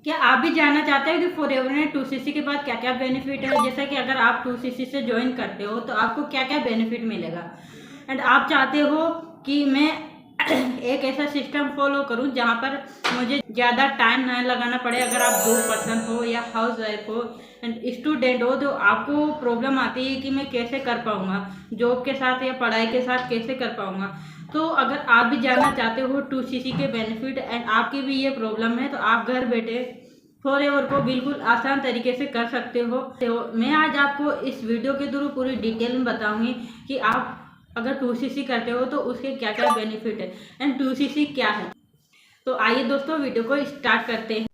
क्या आप भी जानना चाहते हो कि फॉरएवर में 2cc के बाद क्या क्या बेनिफिट है? जैसा कि अगर आप 2cc से ज्वाइन करते हो तो आपको क्या क्या बेनिफिट मिलेगा, एंड आप चाहते हो कि मैं एक ऐसा सिस्टम फॉलो करूं जहां पर मुझे ज़्यादा टाइम ना लगाना पड़े। अगर आप जॉब पर्सन हो या हाउस वाइफ हो एंड स्टूडेंट हो तो आपको प्रॉब्लम आती है कि मैं कैसे कर पाऊंगा, जॉब के साथ या पढ़ाई के साथ कैसे कर पाऊंगा। तो अगर आप भी जानना चाहते हो 2cc के बेनिफिट एंड आपकी भी ये प्रॉब्लम है तो आप घर बैठे फॉरएवर को बिल्कुल आसान तरीके से कर सकते हो। तो मैं आज आपको इस वीडियो के थ्रू पूरी डिटेल में बताऊंगी कि आप अगर 2cc करते हो तो उसके क्या क्या बेनिफिट है एंड 2cc क्या है। तो आइए दोस्तों वीडियो को स्टार्ट करते हैं।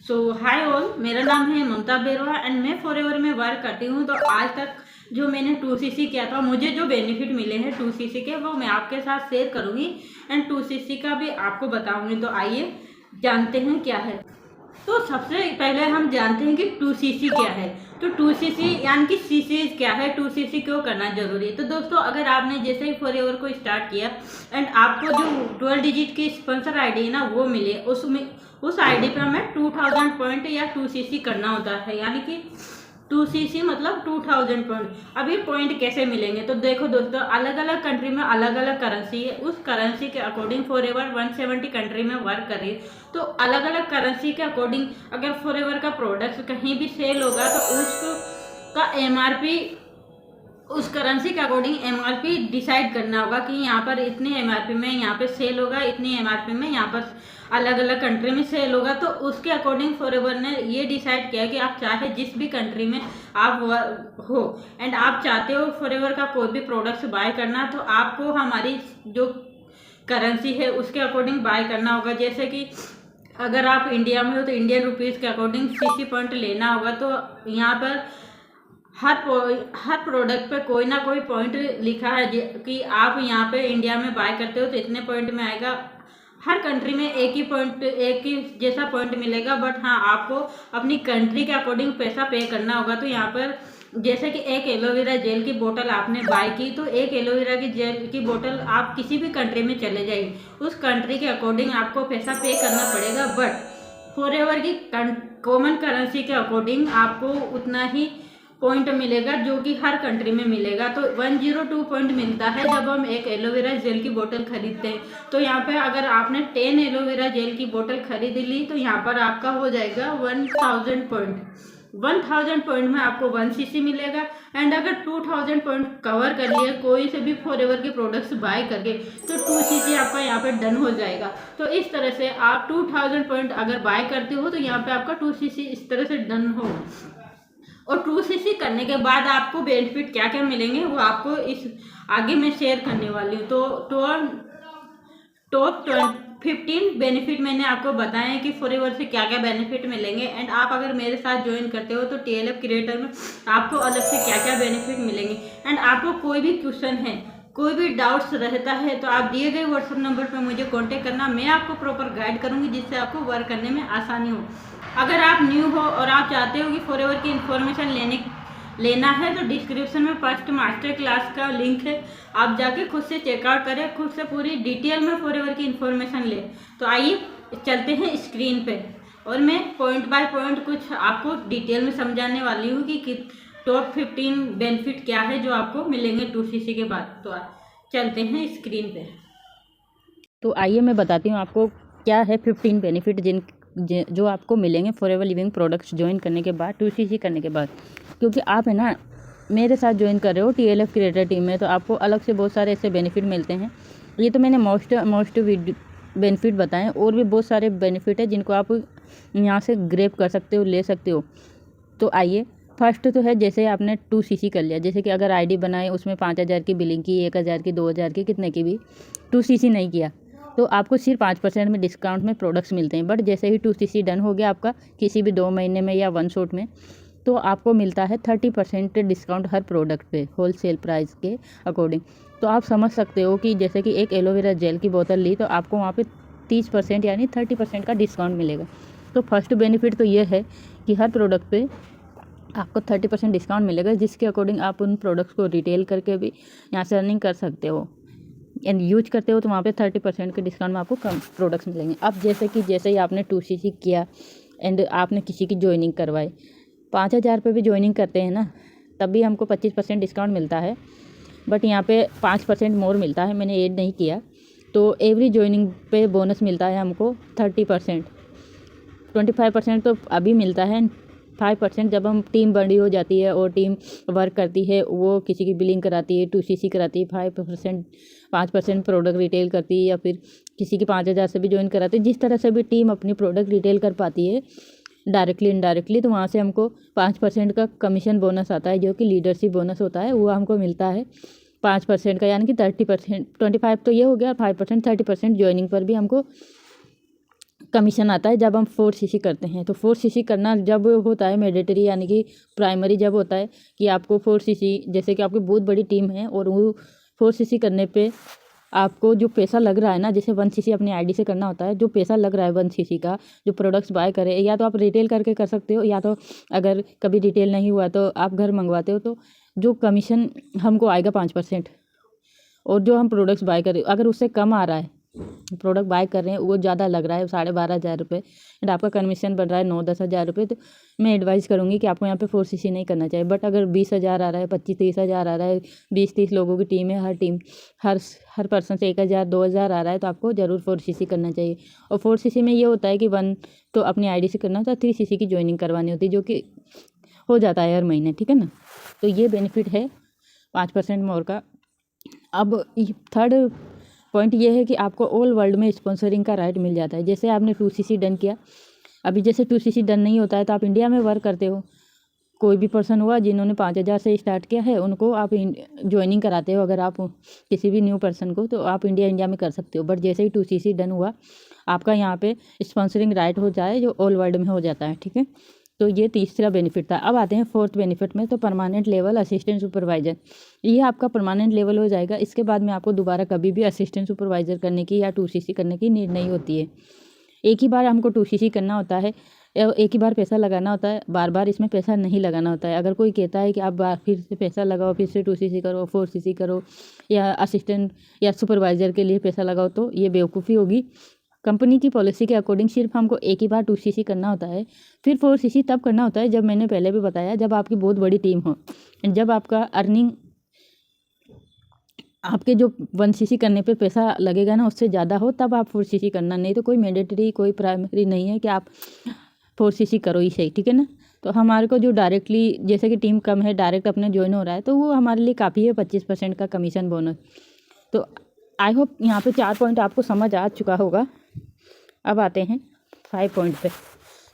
सो हाय ऑल, मेरा नाम है ममता बेरवा एंड मैं फॉरएवर में वर्क करती हूँ। तो आज तक जो मैंने 2cc किया था, मुझे जो बेनिफिट मिले हैं 2cc के, वो मैं आपके साथ शेयर करूँगी एंड 2cc का भी आपको बताऊँगी। तो आइए जानते हैं क्या है। तो सबसे पहले हम जानते हैं कि 2cc क्या है। तो 2cc यानी कि cc क्या है, 2cc क्यों करना जरूरी है। तो दोस्तों अगर आपने जैसे ही फॉरएवर को स्टार्ट किया एंड आपको जो 12 डिजिट की स्पॉन्सर आईडी है ना वो मिले, उसमें उस आईडी पे हमें 2000 पॉइंट या 2cc करना होता है, यानी कि 2cc मतलब 2000 पॉइंट। अब ये पॉइंट कैसे मिलेंगे? तो देखो दोस्तों, अलग अलग कंट्री में अलग अलग करेंसी है, उस करेंसी के अकॉर्डिंग फॉरएवर 170 कंट्री में वर्क कर रही है। तो अलग अलग करेंसी के अकॉर्डिंग अगर फॉरएवर का प्रोडक्ट कहीं भी सेल होगा तो उसका एमआरपी उस करेंसी के अकॉर्डिंग एमआरपी डिसाइड करना होगा कि यहाँ पर इतने एमआरपी में यहाँ पे सेल होगा, इतनी एमआरपी में यहाँ पर अलग अलग कंट्री में सेल होगा। तो उसके अकॉर्डिंग फॉरएवर ने ये डिसाइड किया कि आप चाहे जिस भी कंट्री में आप हो एंड आप चाहते हो फॉरएवर का कोई भी प्रोडक्ट्स बाय करना, तो आपको हमारी जो करेंसी है उसके अकॉर्डिंग बाय करना होगा। जैसे कि अगर आप इंडिया में हो तो इंडियन रुपीज़ के अकॉर्डिंग सीसी पॉइंट लेना होगा। तो यहाँ पर हर प्रोडक्ट पे कोई ना कोई पॉइंट लिखा है कि आप यहाँ पे इंडिया में बाय करते हो तो इतने पॉइंट में आएगा। हर कंट्री में एक ही पॉइंट, एक ही जैसा पॉइंट मिलेगा, बट हाँ आपको अपनी कंट्री के अकॉर्डिंग पैसा पे करना होगा। तो यहाँ पर जैसे कि एक एलोवेरा जेल की बोतल आपने बाय की, तो एक एलोवेरा की जेल की बोतल आप किसी भी कंट्री में चले जाएगी, उस कंट्री के अकॉर्डिंग आपको पैसा पे करना पड़ेगा। बट फॉरएवर की कॉमन करेंसी के अकॉर्डिंग आपको उतना ही पॉइंट मिलेगा जो कि हर कंट्री में मिलेगा। तो 102 पॉइंट मिलता है जब हम एक एलोवेरा जेल की बोतल खरीदते हैं। तो यहाँ पे अगर आपने 10 एलोवेरा जेल की बोतल खरीद ली तो यहाँ पर आपका हो जाएगा 1000 पॉइंट। 1000 पॉइंट में आपको 1cc मिलेगा एंड अगर 2000 पॉइंट कवर कर लिए कोई से भी फॉरएवर के प्रोडक्ट्स बाय करके तो 2cc आपका यहाँ पे डन हो जाएगा। तो इस तरह से आप 2000 पॉइंट अगर बाय करते हो तो यहाँ पे आपका 2cc इस तरह से डन हो। और 2cc करने के बाद आपको बेनिफिट क्या क्या मिलेंगे वो आपको इस आगे मैं शेयर करने वाली हूँ। तो टॉप 15 बेनिफिट मैंने आपको बताए हैं कि फॉरएवर से क्या क्या बेनिफिट मिलेंगे एंड आप अगर मेरे साथ ज्वाइन करते हो तो टीएलएफ क्रिएटर में आपको अलग से क्या क्या बेनिफिट मिलेंगे। एंड आपको कोई भी क्वेश्चन है, कोई भी डाउट्स रहता है तो आप दिए गए व्हाट्सएप नंबर पर मुझे कांटेक्ट करना, मैं आपको प्रॉपर गाइड करूंगी जिससे आपको वर्क करने में आसानी हो। अगर आप न्यू हो और आप चाहते हो कि फॉरएवर की इन्फॉर्मेशन लेना है तो डिस्क्रिप्शन में फर्स्ट मास्टर क्लास का लिंक है, आप जाके खुद से चेकआउट करें, खुद से पूरी डिटेल में फॉरएवर की इन्फॉर्मेशन लें। तो आइए चलते हैं स्क्रीन पे और मैं पॉइंट बाय पॉइंट कुछ आपको डिटेल में समझाने वाली हूँ कि टॉप 15 बेनिफिट क्या है जो आपको मिलेंगे 2cc के बाद। तो चलते हैं स्क्रीन पे। तो आइए मैं बताती हूँ आपको क्या है 15 बेनिफिट जो आपको मिलेंगे फॉरएवर लिविंग प्रोडक्ट्स ज्वाइन करने के बाद, 2cc करने के बाद। क्योंकि आप है ना मेरे साथ ज्वाइन कर रहे हो टीएलएफ क्रिएटर टीम में, तो आपको अलग से बहुत सारे ऐसे बेनिफिट मिलते हैं। ये तो मैंने मोस्ट बेनिफिट बताएं, और भी बहुत सारे बेनिफिट है जिनको आप यहाँ से ग्रैब कर सकते हो, ले सकते हो। तो आइए, फर्स्ट तो है जैसे आपने 2cc कर लिया, जैसे कि अगर आईडी बनाए उसमें 5000 की बिलिंग की, 1000 की, 2000 की, कितने की भी 2cc नहीं किया तो आपको सिर्फ 5% में डिस्काउंट में प्रोडक्ट्स मिलते हैं। बट जैसे ही 2cc डन हो गया आपका किसी भी 2 महीने में या 1 शॉट में, तो आपको मिलता है 30% डिस्काउंट हर प्रोडक्ट पे होलसेल प्राइस के अकॉर्डिंग। तो आप समझ सकते हो कि जैसे कि एक एलोवेरा जेल की बोतल ली तो आपको वहाँ पे 30% यानी 30% का डिस्काउंट मिलेगा। तो फर्स्ट बेनिफिट तो ये है कि हर प्रोडक्ट पे आपको 30% डिस्काउंट मिलेगा, जिसके अकॉर्डिंग आप उन प्रोडक्ट्स को रिटेल करके भी यहाँ से अर्निंग कर सकते हो। एंड यूज करते हो तो वहाँ पे 30% के डिस्काउंट में आपको कम प्रोडक्ट्स मिलेंगे। अब जैसे ही आपने 2cc किया एंड आपने किसी की ज्वाइनिंग करवाई, 5,000 पे भी ज्वाइनिंग करते हैं ना, तब भी हमको 25% डिस्काउंट मिलता है, बट यहाँ पे 5% मोर मिलता है, मैंने ऐड नहीं किया। तो एवरी ज्वाइनिंग पे बोनस मिलता है हमको 30%, 25% तो अभी मिलता है, 5% जब हम टीम बड़ी हो जाती है और टीम वर्क करती है, वो किसी की बिलिंग कराती है, 2cc कराती है, 5% प्रोडक्ट रिटेल करती है, या फिर किसी की 5,000 से भी ज्वाइन कराती है। जिस तरह से भी टीम अपनी प्रोडक्ट रिटेल कर पाती है डायरेक्टली इनडायरेक्टली, तो वहाँ से हमको 5% का कमीशन बोनस आता है, जो कि लीडरशिप बोनस होता है, वो हमको मिलता है 5% का, यानी कि 30%, 25 तो ये हो गया, 5%, 30% ज्वाइनिंग पर भी हमको कमीशन आता है जब हम 4cc करते हैं। तो 4cc करना जब होता है मैंडेटरी, यानी कि प्राइमरी जब होता है कि आपको 4cc, जैसे कि आपकी बहुत बड़ी टीम है और वो 4cc करने पे आपको जो पैसा लग रहा है ना, जैसे 1cc अपनी आईडी से करना होता है, जो पैसा लग रहा है 1cc का, जो प्रोडक्ट्स बाय करे, या तो आप रिटेल करके कर सकते हो, या तो अगर कभी रिटेल नहीं हुआ तो आप घर मंगवाते हो, तो जो कमीशन हमको आएगा 5%। और जो हम प्रोडक्ट्स बाय करें, अगर उससे कम आ रहा है, प्रोडक्ट बाय कर रहे हैं वो ज़्यादा लग रहा है 12,500 रुपये, एंड आपका कमीशन बन रहा है 9-10 हज़ार रुपये, तो मैं एडवाइस करूँगी कि आपको यहाँ पे 4cc नहीं करना चाहिए। बट अगर 20,000 आ रहा है, 25-30 हज़ार आ रहा है, 20-30 लोगों की टीम है, हर पर्सन से 1,000-2,000 आ रहा है, तो आपको ज़रूर 4cc करना चाहिए। और 4cc में ये होता है कि 1 तो अपनी आईडी से करना होता है, 3cc की ज्वाइनिंग करवानी होती है, जो कि हो जाता है हर महीने, ठीक है ना। तो ये बेनिफिट है 5% मोर का। अब थर्ड पॉइंट ये है कि आपको ऑल वर्ल्ड में स्पॉन्सरिंग का राइट मिल जाता है। जैसे आपने 2cc डन किया, अभी जैसे 2cc डन नहीं होता है तो आप इंडिया में वर्क करते हो, कोई भी पर्सन हुआ जिन्होंने 5,000 से स्टार्ट किया है, उनको आप ज्वाइनिंग कराते हो, अगर आप किसी भी न्यू पर्सन को, तो आप इंडिया में कर सकते हो। बट जैसे ही 2cc डन हुआ, आपका यहाँ पे स्पॉन्सरिंग राइट हो जाए, जो ऑल वर्ल्ड में हो जाता है, ठीक है। तो ये तीसरा बेनिफिट था। अब आते हैं फोर्थ बेनिफिट में, तो परमानेंट लेवल असिस्टेंट सुपरवाइजर, ये आपका परमानेंट लेवल हो जाएगा। इसके बाद में आपको दोबारा कभी भी असिस्टेंट सुपरवाइजर करने की या 2cc करने की नीड नहीं होती है। एक ही बार हमको 2cc करना होता है, एक ही बार पैसा लगाना होता है, बार बार इसमें पैसा नहीं लगाना होता है। अगर कोई कहता है कि आप फिर से पैसा लगाओ, फिर से 2cc करो, 4cc करो, या असिस्टेंट या सुपरवाइज़र के लिए पैसा लगाओ, तो ये बेवकूफ़ी होगी। कंपनी की पॉलिसी के अकॉर्डिंग सिर्फ हमको एक ही बार 2cc करना होता है। फिर 4cc तब करना होता है, जब मैंने पहले भी बताया, जब आपकी बहुत बड़ी टीम हो, जब आपका अर्निंग, आपके जो 1cc करने पे पैसा लगेगा ना उससे ज़्यादा हो, तब आप 4cc करना। नहीं तो कोई मैंडेटरी, कोई प्राइमरी नहीं है कि आप 4cc करो ही सही, ठीक है ना। तो हमारे को जो डायरेक्टली, जैसे कि टीम कम है, डायरेक्ट अपने ज्वाइन हो रहा है, तो वो हमारे लिए काफ़ी है, 25% का कमीशन बोनस। तो आई होप यहाँ पे 4 पॉइंट आपको समझ आ चुका होगा। अब आते हैं 5 पॉइंट पे।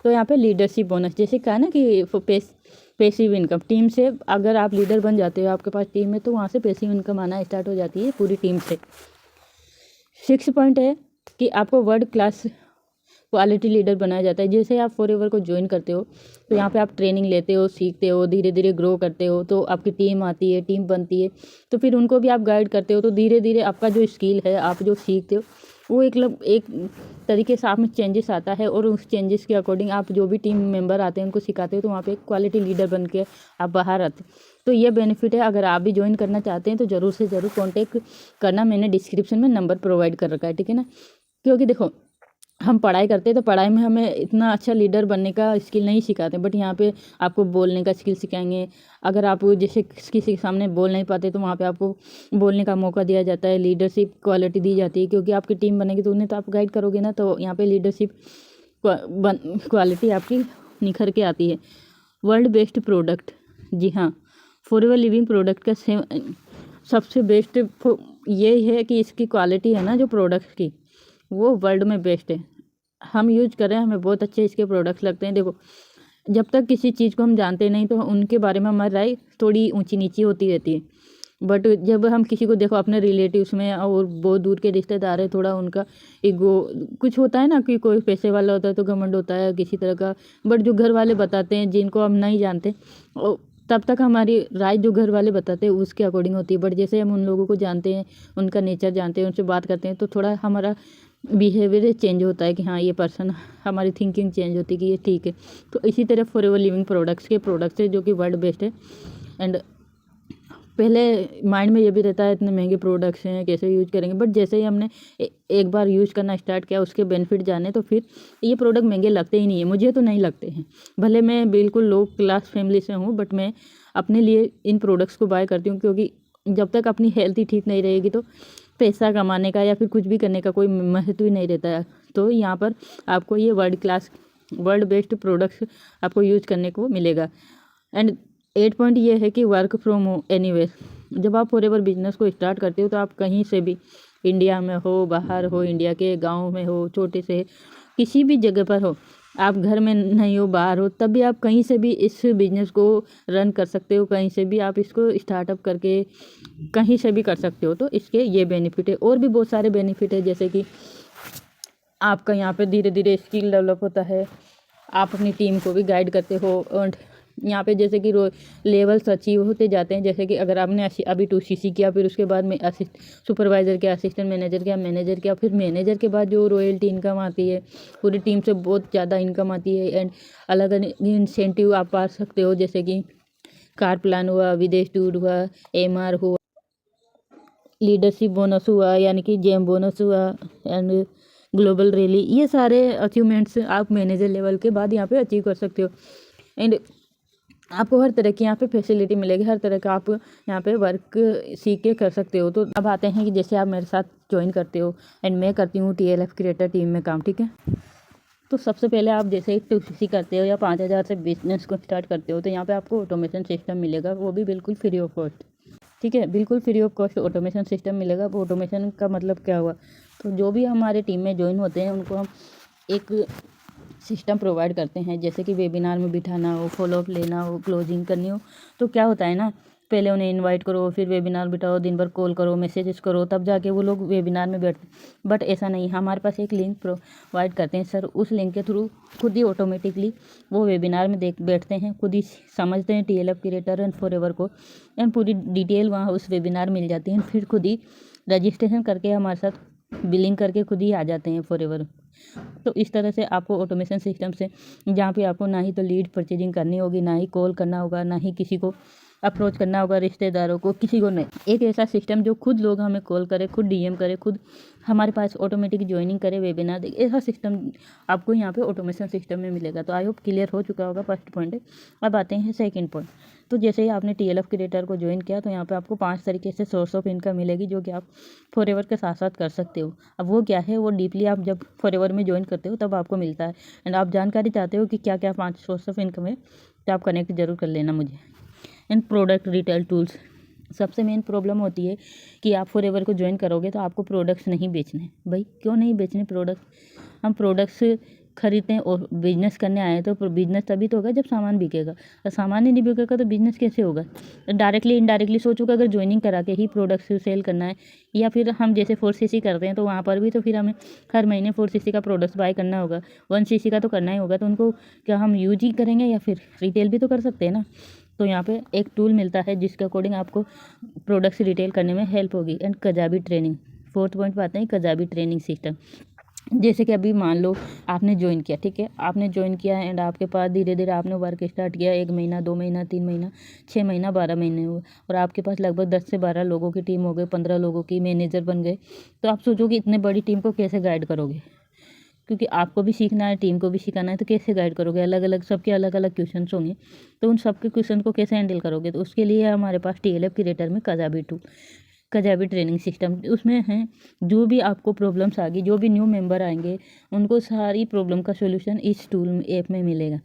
तो यहाँ पे लीडरशिप बोनस, जैसे कहा ना कि पैसिव इनकम, टीम से अगर आप लीडर बन जाते हो, आपके पास टीम है, तो वहाँ से पैसिव इनकम आना स्टार्ट हो जाती है पूरी टीम से। 6 पॉइंट है कि आपको वर्ल्ड क्लास क्वालिटी लीडर बनाया जाता है। जैसे आप फॉरएवर को ज्वाइन करते हो, तो यहाँ पे आप ट्रेनिंग लेते हो, सीखते हो, धीरे धीरे ग्रो करते हो, तो आपकी टीम आती है, टीम बनती है, तो फिर उनको भी आप गाइड करते हो, तो धीरे धीरे आपका जो स्किल है, आप जो सीखते हो, वो एक तरीके से आप में चेंजेस आता है, और उस चेंजेस के अकॉर्डिंग आप जो भी टीम मेंबर आते हैं उनको सिखाते हो, तो वहाँ पे एक क्वालिटी लीडर बन के आप बाहर आते। तो ये बेनिफिट है। अगर आप भी ज्वाइन करना चाहते हैं तो ज़रूर से ज़रूर कॉन्टेक्ट करना, मैंने डिस्क्रिप्शन में नंबर प्रोवाइड कर रखा है, ठीक है ना। क्योंकि देखो, हम पढ़ाई करते हैं तो पढ़ाई में हमें इतना अच्छा लीडर बनने का स्किल नहीं सिखाते, बट यहाँ पे आपको बोलने का स्किल सिखाएंगे। अगर आप जैसे किसी के सामने बोल नहीं पाते, तो वहाँ पे आपको बोलने का मौका दिया जाता है, लीडरशिप क्वालिटी दी जाती है, क्योंकि आपकी टीम बनेगी तो उन्हें तो आप गाइड करोगे ना, तो यहाँ पे लीडरशिप क्वालिटी आपकी निखर के आती है। वर्ल्ड बेस्ट प्रोडक्ट, जी हाँ, फॉरएवर लिविंग प्रोडक्ट का सबसे बेस्ट ये है कि इसकी क्वालिटी है ना, जो प्रोडक्ट की, वो वर्ल्ड में बेस्ट है। हम यूज कर रहे हैं, हमें बहुत अच्छे इसके प्रोडक्ट्स लगते हैं। देखो, जब तक किसी चीज़ को हम जानते नहीं, तो उनके बारे में हमारी राय थोड़ी ऊंची नीची होती रहती है। बट जब हम किसी को, देखो अपने रिलेटिव्स में और बहुत दूर के रिश्तेदार है, थोड़ा उनका ईगो कुछ होता है ना, कि कोई पैसे वाला होता है तो घमंड होता है किसी तरह का। बट जो घर वाले बताते हैं, जिनको हम नहीं जानते, तब तक हमारी राय जो घर वाले बताते हैं उसके अकॉर्डिंग होती है। बट जैसे हम उन लोगों को जानते हैं, उनका नेचर जानते हैं, उनसे बात करते हैं, तो थोड़ा हमारा बिहेवियर चेंज होता है कि हाँ, ये पर्सन, हमारी थिंकिंग चेंज होती है कि ये ठीक है। तो इसी तरह फॉरएवर लिविंग प्रोडक्ट्स के प्रोडक्ट्स है, जो कि वर्ल्ड बेस्ट है। एंड पहले माइंड में ये भी रहता है इतने महंगे प्रोडक्ट्स हैं कैसे यूज़ करेंगे, बट जैसे ही हमने एक बार यूज़ करना स्टार्ट किया उसके बेनिफिट जाने तो फिर ये प्रोडक्ट महंगे लगते ही नहीं है। मुझे तो नहीं लगते हैं, भले मैं बिल्कुल लो क्लास फैमिली से हूँ, बट मैं अपने लिए इन प्रोडक्ट्स को बाय करती हूँ, क्योंकि जब तक अपनी हेल्थ ही ठीक नहीं रहेगी तो पैसा कमाने का या फिर कुछ भी करने का कोई महत्व ही नहीं रहता है। तो यहाँ पर आपको ये वर्ल्ड बेस्ट प्रोडक्ट्स आपको यूज करने को मिलेगा। एंड 8 पॉइंट ये है कि वर्क फ्रॉम एनीवेयर। जब आप फॉरएवर बिजनेस को स्टार्ट करते हो तो आप कहीं से भी, इंडिया में हो, बाहर हो, इंडिया के गांव में हो, छोटे से किसी भी जगह पर हो, आप घर में नहीं हो, बाहर हो, तब भी आप कहीं से भी इस बिज़नेस को रन कर सकते हो, कहीं से भी आप इसको स्टार्टअप करके कहीं से भी कर सकते हो। तो इसके ये बेनिफिट है। और भी बहुत सारे बेनिफिट है, जैसे कि आपका यहाँ पे धीरे धीरे स्किल डेवलप होता है, आप अपनी टीम को भी गाइड करते हो। और यहाँ पे जैसे कि लेवल्स अचीव होते जाते हैं, जैसे कि अगर आपने अभी 2cc किया, फिर उसके बाद में सुपरवाइज़र किया, असिस्टेंट मैनेजर किया, मैनेजर किया, फिर मैनेजर के बाद जो रॉयल्टी इनकम आती है, पूरी टीम से बहुत ज़्यादा इनकम आती है। एंड अलग अलग इंसेंटिव आप पा सकते हो, जैसे कि कार प्लान हुआ, विदेश टूर हुआ, MR हुआ, लीडरशिप बोनस हुआ, यानी कि जेम बोनस हुआ, एंड ग्लोबल रैली। ये सारे अचीवमेंट्स आप मैनेजर लेवल के बाद यहाँ पे अचीव कर सकते हो। एंड आपको हर तरह की यहाँ पे फैसिलिटी मिलेगी, हर तरह का आप यहाँ पे वर्क सीख के कर सकते हो। तो अब आते हैं कि जैसे आप मेरे साथ ज्वाइन करते हो एंड मैं करती हूँ TLF क्रिएटर टीम में काम, ठीक है। तो सबसे पहले आप जैसे ही 2cc करते हो या 5,000 से बिजनेस को स्टार्ट करते हो, तो यहाँ पे आपको ऑटोमेशन सिस्टम मिलेगा, वो भी बिल्कुल फ्री ऑफ कॉस्ट, ठीक है, बिल्कुल free of cost automation system मिलेगा। वो ऑटोमेशन का मतलब क्या हुआ, तो जो भी हमारे टीम में ज्वाइन होते हैं उनको हम एक सिस्टम प्रोवाइड करते हैं, जैसे कि वेबिनार में बिठाना हो, फॉलोअप लेना हो, क्लोजिंग करनी हो। तो क्या होता है ना, पहले उन्हें इनवाइट करो, फिर वेबिनार बिठाओ, दिन भर कॉल करो, मैसेजेस करो, तब जाके वो लोग वेबिनार में बैठते। बट ऐसा नहीं, हमारे पास एक लिंक प्रोवाइड करते हैं सर, उस लिंक के थ्रू खुद ही ऑटोमेटिकली वो वेबिनार में बैठते हैं, खुद ही समझते हैं TLF क्रिएटर एंड फॉरएवर को, एंड पूरी डिटेल वहाँ उस वेबिनार मिल जाती है। फिर खुद ही रजिस्ट्रेशन करके हमारे साथ बिलिंग करके खुद ही आ जाते हैं फॉरएवर। तो इस तरह से आपको ऑटोमेशन सिस्टम से, जहाँ पे आपको ना ही तो लीड परचेजिंग करनी होगी, ना ही कॉल करना होगा, ना ही किसी को अप्रोच करना होगा, रिश्तेदारों को, किसी को नहीं। एक ऐसा सिस्टम जो खुद लोग हमें कॉल करे, खुद DM करे, खुद हमारे पास ऑटोमेटिक ज्वाइनिंग करे, वेबिनार दे, ऐसा सिस्टम आपको यहाँ पे ऑटोमेशन सिस्टम में मिलेगा। तो आई होप क्लियर हो चुका होगा फर्स्ट पॉइंट है। अब आते हैं सेकंड पॉइंट। तो जैसे ही आपने TLF क्रिएटर को ज्वाइन किया, तो यहाँ पे आपको 5 तरीके से सोर्स ऑफ इनकम मिलेगी, जो कि आप फॉरएवर के साथ साथ कर सकते हो। अब वो क्या है, वो डीपली आप जब फॉरएवर में ज्वाइन करते हो तब आपको मिलता है। एंड आप जानकारी चाहते हो कि क्या क्या 5 सोर्स ऑफ इनकम है, तो आप कनेक्ट जरूर कर लेना मुझे। एंड प्रोडक्ट रिटेल टूल्स, सबसे मेन प्रॉब्लम होती है कि आप फॉरएवर को ज्वाइन करोगे तो आपको प्रोडक्ट्स नहीं बेचने। भाई क्यों नहीं बेचने प्रोडक्ट्स, हम प्रोडक्ट्स खरीदते हैं और बिजनेस करने आए हैं, तो बिजनेस तभी तो होगा जब सामान बिकेगा, और सामान ही नहीं बिकेगा तो बिजनेस कैसे होगा। डायरेक्टली इनडायरेक्टली सोचो कि अगर ज्वाइनिंग करा के ही प्रोडक्ट्स सेल करना है, या फिर हम जैसे 4cc करते हैं तो वहाँ पर भी तो फिर हमें हर महीने 4cc का प्रोडक्ट्स बाय करना होगा, 1cc का तो करना ही होगा। तो उनको क्या हम यूज ही करेंगे या फिर रिटेल भी तो कर सकते हैं ना। तो यहाँ पे एक टूल मिलता है जिसके अकॉर्डिंग आपको प्रोडक्ट्स रिटेल करने में हेल्प होगी। And Kajabi training, 4th point पे आते हैं कजाबी ट्रेनिंग सिस्टम। जैसे कि अभी मान लो आपने ज्वाइन किया, ठीक है, आपने ज्वाइन किया एंड आपके पास धीरे धीरे आपने वर्क स्टार्ट किया, 1 महीना, 2 महीना, 3 महीना, 6 महीना, 12 महीने हुए, और आपके पास लगभग 10 से 12 लोगों की टीम हो गई, 15 लोगों की, मैनेजर बन गए। तो आप सोचो कि इतने बड़ी टीम को कैसे गाइड करोगे, क्योंकि आपको भी सीखना है, टीम को भी सिखाना है, तो कैसे गाइड करोगे। अलग अलग सबके अलग अलग क्वेश्चंस होंगे, तो उन सबके क्वेश्चन को कैसे हैंडल करोगे। तो उसके लिए हमारे पास TLF क्रिएटर में कजाबी ट्रेनिंग सिस्टम, उसमें है जो भी आपको प्रॉब्लम्स आ गई, जो भी न्यू मेंबर आएंगे, उनको सारी प्रॉब्लम का सोल्यूशन इस टूल ऐप में मिलेगा।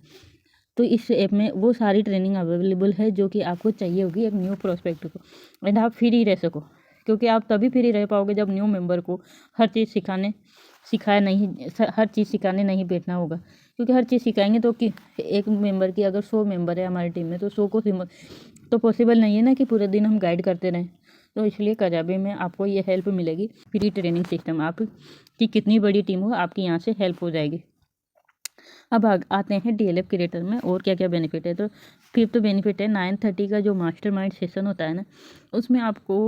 तो इस ऐप में वो सारी ट्रेनिंग अवेलेबल है जो कि आपको चाहिए होगी एक न्यू प्रोस्पेक्ट को, एंड आप फ्री रह सको, क्योंकि आप तभी फ्री रह पाओगे जब न्यू मेंबर को हर चीज़ हर चीज़ सिखाने नहीं बैठना होगा। क्योंकि हर चीज़ सिखाएंगे तो कि एक मेंबर की अगर 100 मेंबर है हमारी टीम में, तो 100 को तो पॉसिबल नहीं है ना कि पूरे दिन हम गाइड करते रहें। तो इसलिए कजाबी में आपको ये हेल्प मिलेगी, फ्री ट्रेनिंग सिस्टम, आपकी कितनी बड़ी टीम हो आपकी यहाँ से हेल्प हो जाएगी। अब आते हैं TLF क्रिएटर में और क्या क्या बेनिफिट है। तो 5th बेनिफिट है 9:30 का जो मास्टरमाइंड सेशन होता है ना, उसमें आपको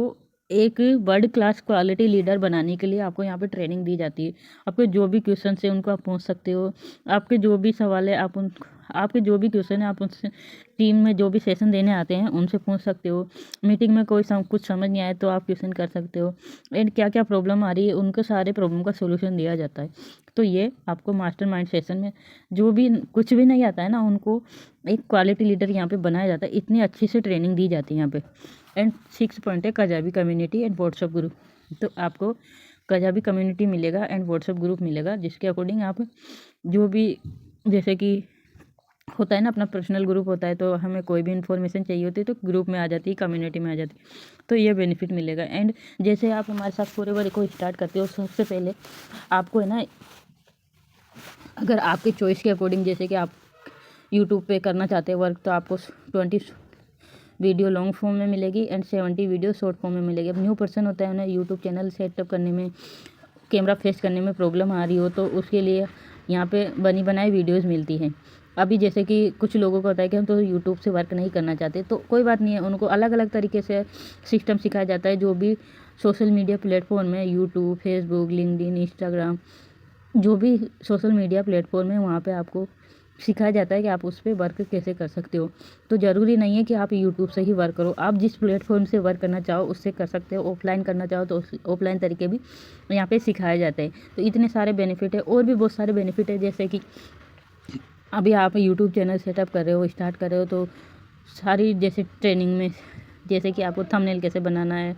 एक वर्ल्ड क्लास क्वालिटी लीडर बनाने के लिए आपको यहाँ पे ट्रेनिंग दी जाती है। आपके जो भी क्वेश्चन है उनको आप पूछ सकते हो, आपके जो भी सवाल है आपके जो भी क्वेश्चन है आप उनसे टीम में जो भी सेशन देने आते हैं उनसे पूछ सकते हो। मीटिंग में कोई कुछ समझ नहीं आए तो आप क्वेश्चन कर सकते हो, एंड क्या क्या प्रॉब्लम आ रही है उनके सारे प्रॉब्लम का सोल्यूशन दिया जाता है। तो ये आपको मास्टरमाइंड सेशन में जो भी कुछ भी नहीं आता है ना, उनको एक क्वालिटी लीडर यहाँ पे बनाया जाता है। इतनी अच्छी से ट्रेनिंग दी जाती है यहाँ पे। एंड 6 पॉइंट है काजाबी कम्युनिटी एंड व्हाट्सएप ग्रुप। तो आपको काजाबी कम्युनिटी मिलेगा एंड व्हाट्सएप ग्रुप मिलेगा, जिसके अकॉर्डिंग आप जो भी, जैसे कि होता है ना अपना पर्सनल ग्रुप होता है, तो हमें कोई भी इन्फॉर्मेशन चाहिए होती है तो ग्रुप में आ जाती है, कम्युनिटी में आ जाती है। तो ये बेनिफिट मिलेगा। एंड जैसे आप हमारे साथ फॉरएवर को स्टार्ट करते हो, सबसे पहले आपको है ना, अगर आपके चॉइस के अकॉर्डिंग, जैसे कि आप यूट्यूब पे करना चाहते हैं वर्क, तो आपको 20 वीडियो लॉन्ग फॉर्म में मिलेगी एंड 70 वीडियो शॉर्ट फॉर्म में मिलेगी। अब न्यू पर्सन होता है उन्हें यूट्यूब चैनल सेटअप करने में, कैमरा फेस करने में प्रॉब्लम आ रही हो, तो उसके लिए यहाँ पे बनी बनाई वीडियोज़ मिलती हैं। अभी जैसे कि कुछ लोगों को होता है कि हम तो यूट्यूब से वर्क नहीं करना चाहते, तो कोई बात नहीं है, उनको अलग अलग तरीके से सिस्टम सिखाया जाता है। जो भी सोशल मीडिया प्लेटफॉर्म है, यूट्यूब, फेसबुक, लिंक्डइन, इंस्टाग्राम, जो भी सोशल मीडिया प्लेटफॉर्म है, वहाँ पे आपको सिखाया जाता है कि आप उस पर वर्क कैसे कर सकते हो। तो ज़रूरी नहीं है कि आप यूट्यूब से ही वर्क करो, आप जिस प्लेटफॉर्म से वर्क करना चाहो उससे कर सकते हो। ऑफलाइन करना चाहो तो ऑफलाइन तरीके भी यहाँ पे सिखाए जाते हैं। तो इतने सारे बेनिफिट है, और भी बहुत सारे बेनिफिट है। जैसे कि अभी आप यूट्यूब चैनल सेटअप कर रहे हो, स्टार्ट कर रहे हो, तो सारी जैसे ट्रेनिंग में, जैसे कि आपको थंबनेल कैसे बनाना है,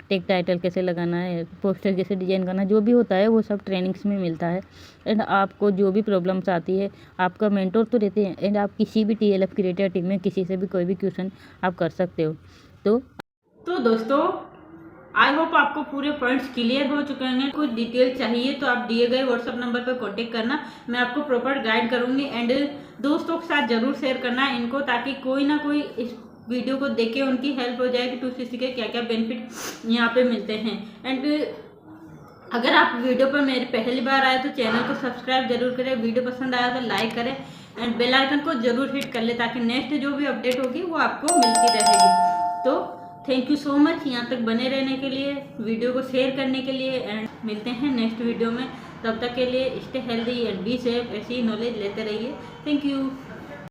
टेक टाइटल कैसे लगाना है, पोस्टर कैसे डिजाइन करना है, जो भी होता है वो सब ट्रेनिंग्स में मिलता है। एंड आपको जो भी प्रॉब्लम्स आती है, आपका मेंटोर तो रहते हैं, एंड आप किसी भी TLF क्रिएटर टीम में किसी से भी कोई भी क्वेश्चन आप कर सकते हो। तो दोस्तों, आई होप आपको पूरे पॉइंट्स क्लियर हो चुके होंगे। कुछ डिटेल चाहिए तो आप दिए गए व्हाट्सएप नंबर पर कांटेक्ट करना, मैं आपको प्रॉपर गाइड करूंगी। एंड दोस्तों के साथ जरूर शेयर करना इनको, ताकि कोई ना कोई इस वीडियो को देख के उनकी हेल्प हो जाए कि 2CC के क्या क्या बेनिफिट यहाँ पे मिलते हैं। एंड अगर आप वीडियो पर मेरे पहली बार आए तो चैनल को सब्सक्राइब जरूर करें, वीडियो पसंद आया तो लाइक करें एंड बेल आइकन को जरूर हिट कर ले, ताकि नेक्स्ट जो भी अपडेट होगी वो आपको मिलती रहेगी। तो थैंक यू सो मच यहाँ तक बने रहने के लिए, वीडियो को शेयर करने के लिए, एंड मिलते हैं नेक्स्ट वीडियो में। तब तक के लिए stay healthy and be safe, ऐसी नॉलेज लेते रहिए। Thank you.